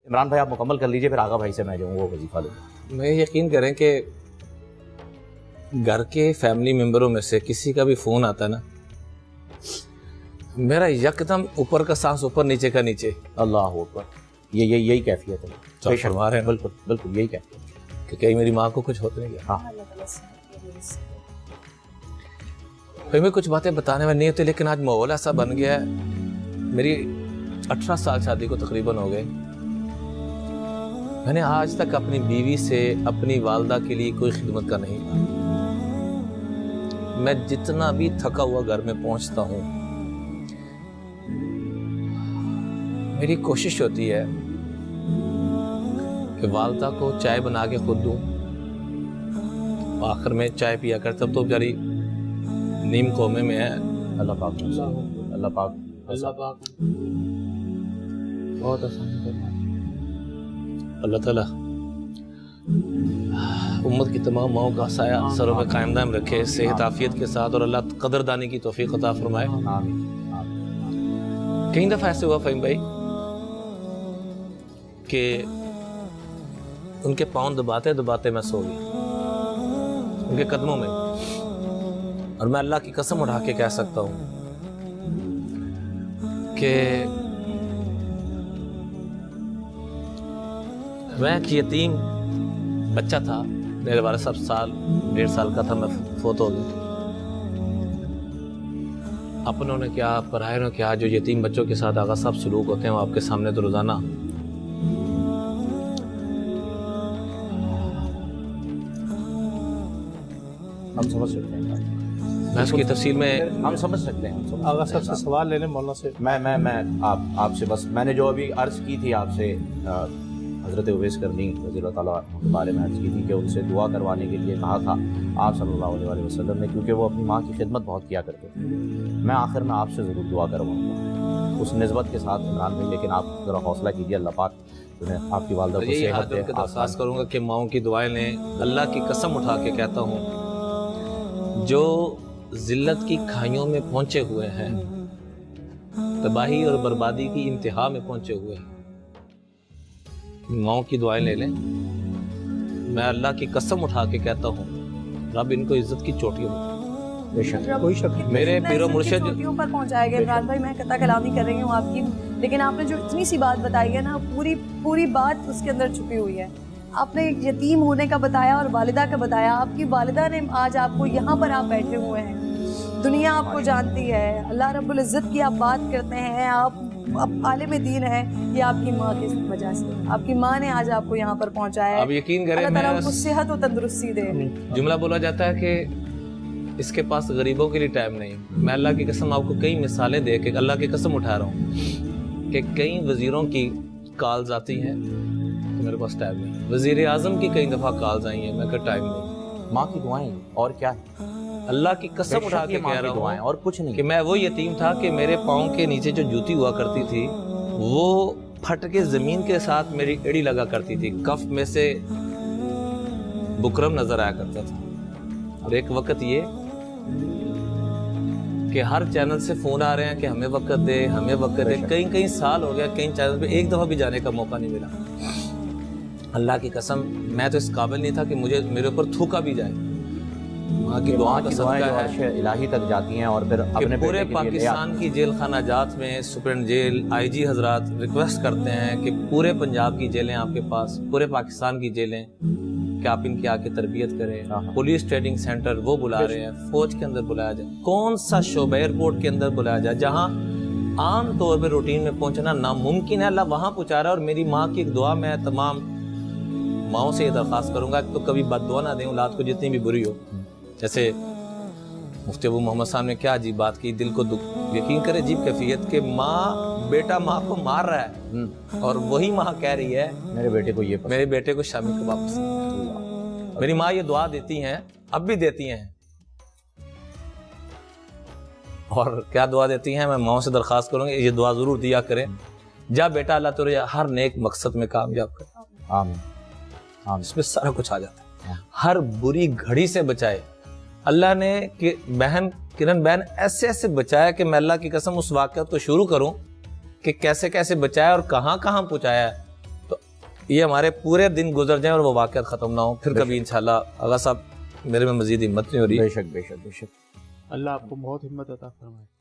عمران بھائی آپ مکمل کر لیجئے، پھر آغا بھائی سے میں جو ہوں وہ وظیفہ لوں. میں یقین کریں کہ گھر کے فیملی ممبروں میں سے کسی کا بھی فون آتا ہے نا، میرا یکدم اوپر کا سانس اوپر، نیچے کا نیچے. اللہ اکبر. یہی کیفیت ہے. بے شک فرما رہے ہیں. بالکل بالکل یہی کیفیت ہے کہ کہیں میری ماں کو کچھ ہوتا نہیں گیا. ہاں بھائی میں کچھ باتیں بتانے میں نہیں ہوتی، لیکن آج ماحول ایسا بن گیا ہے. میری 18 سال شادی کو تقریباً ہو گئے. میں نے آج تک اپنی بیوی سے اپنی والدہ کے لیے کوئی خدمت کا نہیں کہا. میں جتنا بھی تھکا ہوا گھر میں پہنچتا ہوں، میری کوشش ہوتی ہے کہ والدہ کو چائے بنا کے خود دوں. آخر میں چائے پیا کرتا تو بیچاری نیم قومے میں ہے. اللہ پاک اللہ پاک بہت آسان کرنا. اللہ تعالیٰ امت کی تمام ماؤں کا سایہ سروں میں قائم دائم رکھے، صحت عافیت کے ساتھ، اور اللہ قدردانی کی توفیق عطا فرمائے. کئی دفعہ ایسے ہوا فہیم بھائی کہ ان کے پاؤں دباتے دباتے میں سو گیا ان کے قدموں میں، اور میں اللہ کی قسم اٹھا کے کہہ سکتا ہوں کہ میں ایک یتیم بچہ تھا. میرے والد صاحب 1.5 سال کا تھا، میں فوت ہو گیا. اپنوں نے کیا پرائے نے کیا، جو یتیم بچوں کے ساتھ آغا صاحب سلوک ہوتے ہیں وہ آپ کے سامنے تو روزانہ. ہم سمجھ سکتے ہیں، میں اس کی تفصیل میں ہم سمجھ سکتے ہیں. آغا صاحب سے سوال لے لیں مولانا سے. میں آپ سے بس میں نے جو ابھی عرض کی تھی آپ سے، حضرت اویس کرنی رضی اللہ تعالیٰ کے بارے میں عرض کی تھی کہ ان سے دعا کروانے کے لیے کہا تھا آپ صلی اللہ علیہ وسلم نے، کیونکہ وہ اپنی ماں کی خدمت بہت کیا کرتے تھے. میں آخر میں آپ سے ضرور دعا کرواؤں گا اس نسبت کے ساتھ عمران بھائی، لیکن آپ ذرا حوصلہ کیجیے، اللہ پاک آپ کی والدہ کو صحت دے. درخواست کروں گا کہ ماؤں کی دعائیں لیں. اللہ کی قسم اٹھا کے کہتا ہوں، جو ذلت کی کھائیوں میں پہنچے ہوئے ہیں، تباہی اور بربادی کی انتہا میں پہنچے ہوئے ہیں، ماؤں کی دعائیں لے لیں. میں اللہ کی قسم اٹھا کے کہتا ہوں رب ان کو عزت کی چوٹیوں میں بے شک کوئی شک نہیں. میرے پیرو مرشد چوٹیوں پر پہنچائے گا. عمران بھائی میں قطع کلامی کر رہی ہوں آپ کی، لیکن آپ نے جو اتنی سی بات بتائی ہے نا، پوری بات اس کے اندر چھپی ہوئی ہے. آپ نے ایک یتیم ہونے کا بتایا اور والدہ کا بتایا. آپ کی والدہ نے آج آپ کو یہاں پر آپ بیٹھے ہوئے ہیں، دنیا آپ کو جانتی ہے، اللہ رب العزت کی آپ بات کرتے ہیں، آپ عالم دین ہیں. یہ آپ کی ماں کی وجہ سے، آپ کی ماں نے آج آپ کو یہاں پر پہنچایا ہے. آپ یقین کریں، اللہ تعالیٰ ان کو صحت و تندرستی دے. جملہ بولا جاتا ہے کہ اس کے پاس غریبوں کے لیے ٹائم نہیں. میں اللہ کی قسم آپ کو کئی مثالیں دے کے اللہ کی قسم اٹھا رہا ہوں کہ کئی وزیروں کی کالز آتی ہیں تو میرے پاس ٹائم نہیں. وزیر اعظم کی کئی دفعہ کالز آئی ہیں، میں کہ ٹائم نہیں. ماں کی دعائیں اور کیا ہے، اللہ کی قسم اٹھا کے کہہ رہا ہوں اور کچھ نہیں کہ میں وہ یتیم تھا کہ میرے پاؤں کے نیچے جو جوتی ہوا کرتی تھی وہ پھٹ کے زمین کے ساتھ میری ایڑی لگا کرتی تھی. کف میں سے بکرم نظر آیا کرتا تھا. اور ایک وقت یہ کہ ہر چینل سے فون آ رہے ہیں کہ ہمیں وقت دے، ہمیں وقت دے. کئی سال ہو گیا، کئی چینل پہ ایک دفعہ بھی جانے کا موقع نہیں ملا. اللہ کی قسم میں تو اس قابل نہیں تھا کہ میرے اوپر تھوکا بھی جائے. وہاں کی دعا کا صدقہ ہے عرش الہی تک جاتی ہیں. اور پھر اپنے پورے پاکستان کی جیل خانہ جات میں سپرنٹ جیل آئی جی حضرات ریکویسٹ کرتے ہیں کہ پورے پنجاب کی جیلیں آپ کے پاس، پورے پاکستان کی جیلیں، کہ آپ ان کی آ کے تربیت کریں. پولیس ٹریننگ سینٹر وہ بلا رہے ہیں، فوج کے اندر بلایا جائے. کون سا شعبہ ایئرپورٹ کے اندر بلایا جائے جہاں عام طور پہ روٹین میں پہنچنا ناممکن ہے، اللہ وہاں پہنچا رہا ہے. اور میری ماں کی ایک دعا میں تمام ماؤں سے یہ درخواست کروں گا کہ تو کبھی بد دعا نہ دیں اولاد کو جتنی بھی بری ہو. جیسے مفتی ابو محمد صاحب نے کیا عجیب بات کی، دل کو دکھ. یقین کرے عجیب کیفیت کہ بیٹا ماں کو مار رہا ہے اور وہی ماں کہہ رہی ہے میرے بیٹے کو یہ میرے بیٹے کو شامی کباب پسند. میری ماں یہ دعا دیتی ہیں، اب بھی دیتی ہیں. اور کیا دعا دیتی ہیں، میں ماؤں سے درخواست کروں گی یہ دعا ضرور دیا کریں. جا بیٹا اللہ تجھے ہر نیک مقصد میں کامیاب کرے. آمین. اس میں سارا کچھ آ جاتا ہے. ہر بری گھڑی سے بچائے. اللہ نے کہ بہن کرن بہن ایسے بچایا کہ میں اللہ کی قسم اس واقعات کو شروع کروں کہ کیسے بچایا اور کہاں پہنچایا ہے. تو یہ ہمارے پورے دن گزر جائیں اور وہ واقعات ختم نہ ہوں، پھر کبھی انشاءاللہ آغا صاحب میرے میں مزید ہمت نہیں ہو رہی. بے شک بے شک بے شک. اللہ آپ کو بہت ہمت عطا فرمائے.